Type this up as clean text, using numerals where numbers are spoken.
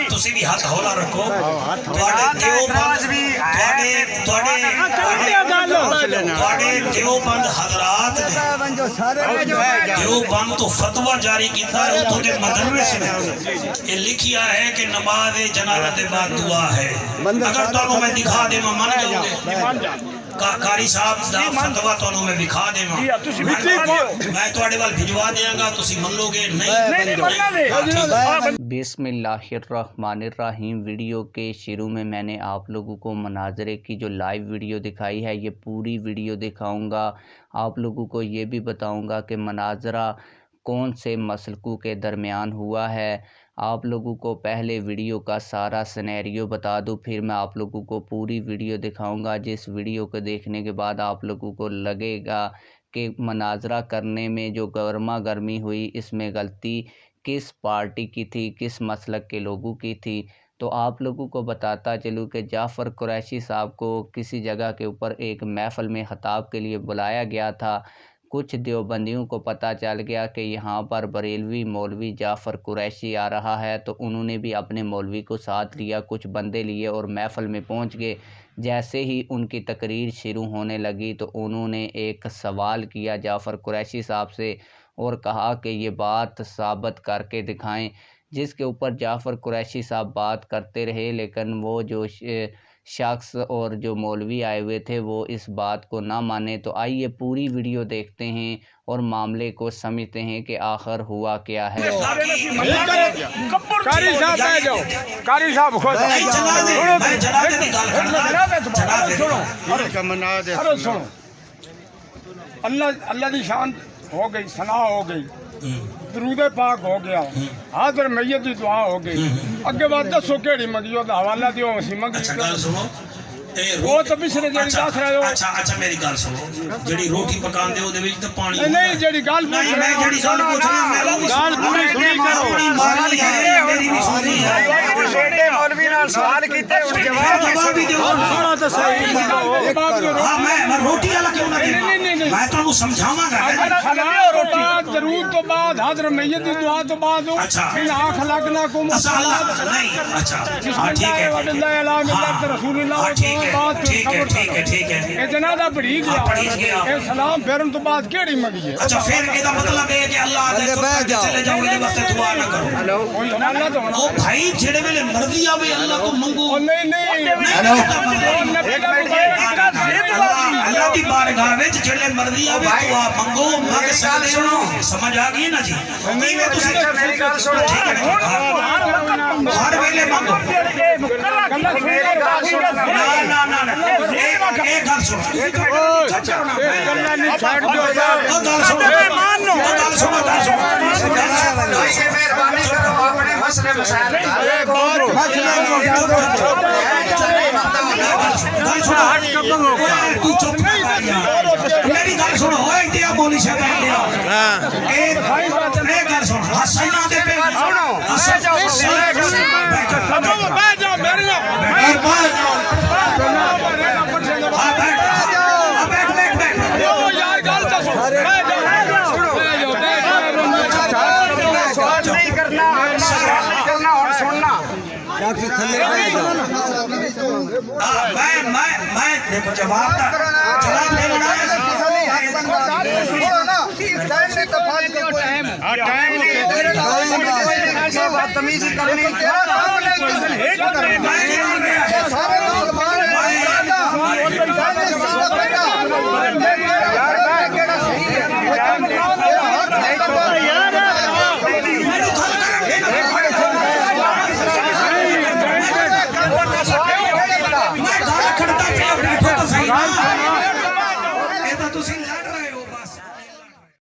ਤੁਸੀਂ ਵੀ ਹੱਥ ਹੌਲਾ ਰੱਖੋ। ਤੁਹਾਡੇ دیوبند حضرات نے دیوبند تو فتوہ جاری کیتا ہے، اتوں کے مدرس نے یہ لکھیا ہے کہ نماز جنازہ دے بعد دعا ہے۔ اگر تانوں میں دکھا دے من جاؤ گے قاری صاحب دا فتوہ تانوں میں دکھا دے میں تواڈے وال بھجوا دیاں گا، تسی من لو گے نہیں۔ بسم اللہ الرحمن الرحیم۔ ویڈیو کے شروع میں نے آپ لوگوں کو مناظرے کی جو لائیو ویڈیو دکھائی ہے، یہ پوری ویڈیو دکھاؤں گا۔ آپ لوگوں کو یہ بھی بتاؤں گا کہ مناظرہ کون سے مسلکوں کے درمیان ہوا ہے۔ آپ لوگوں کو پہلے ویڈیو کا سارا سینیریو بتا دوں، پھر میں آپ لوگوں کو پوری ویڈیو دکھاؤں گا، جس ویڈیو کو دیکھنے کے بعد آپ لوگوں کو لگے گا کہ مناظرہ کرنے میں جو گرما گرمی ہوئی، اس میں غلطی کس پارٹی کی تھی، کس مسلک کے لوگوں کی تھی۔ تو آپ لوگوں کو بتاتا چلوں کہ جعفر قریشی صاحب کو کسی جگہ کے اوپر ایک محفل میں خطاب کے لیے بلایا گیا تھا۔ کچھ دیوبندیوں کو پتہ چل گیا کہ یہاں پر بریلوی مولوی جعفر قریشی آ رہا ہے، تو انہوں نے بھی اپنے مولوی کو ساتھ لیا، کچھ بندے لیے اور محفل میں پہنچ گئے۔ جیسے ہی ان کی تقریر شروع ہونے لگی تو انہوں نے ایک سوال کیا جعفر قریشی صاحب سے اور کہا کہ یہ بات ثابت کر کے دکھائیں، جس کے اوپر جعفر قریشی صاحب بات کرتے رہے، لیکن وہ جو شخص اور جو مولوی آئے ہوئے تھے وہ اس بات کو نہ مانے۔ تو آئیے پوری ویڈیو دیکھتے ہیں اور معاملے کو سمجھتے ہیں کہ آخر ہوا کیا ہے۔ قاری صاحب آ جاؤ، قاری صاحب خود سنو، اللہ دی شان ہو گئی، ثنا ہو گئی، درود پاک ہو گیا، حاضر میت دی دعا ہو گئی، اگے بات دسو کیڑی منگیو دا حوالہ دیو اسی منگی وہ تو پچھلے جڑی دس رہے ہو۔ اچھا میری گل سنو، جڑی روٹی پکان دے او دے وچ تے پانی نہیں، جڑی گل پوچھ میں جڑی گل پوچھ رہا میں گل پوری سنی کرو، میری بھی سنی ہے۔ چھوٹے مولوی نال سوال کیتے ان جواب بھی دیو سنو تو صحیح ہاں میں روٹی والا کیوں نہ دیواں، میں تانوں سمجھاواں گا۔ درود تو بعد حاضر میت دی دعا تو بعد ان آنکھ لگنا کو نہیں اچھا ٹھیک ہے رسول اللہ ٹھیک ہے یہ جنازہ پڑھی گیا، یہ سلام پھرن تو بعد کیڑی منگی ہے؟ اچھا پھر یہ مطلب ہے کہ اللہ چلے جاؤ دے واسطے دعا نہ کرو۔ او بھائی جڑے ویلے مرضی آوے اللہ کو منگو، اللہ دی بارگاہ وچ جڑے مرضی آوے دعا منگو، منگ سکدے ہو۔ سمجھ آ گئی نا جی؟ ایویں تسی میری گل سنو، ہر ویلے منگو۔ مہربانی کرو اپنے مسئلے مسائل میری گل سنو، انڈیا بولی شکا انڈیا گل سنو حسینہ دے پہ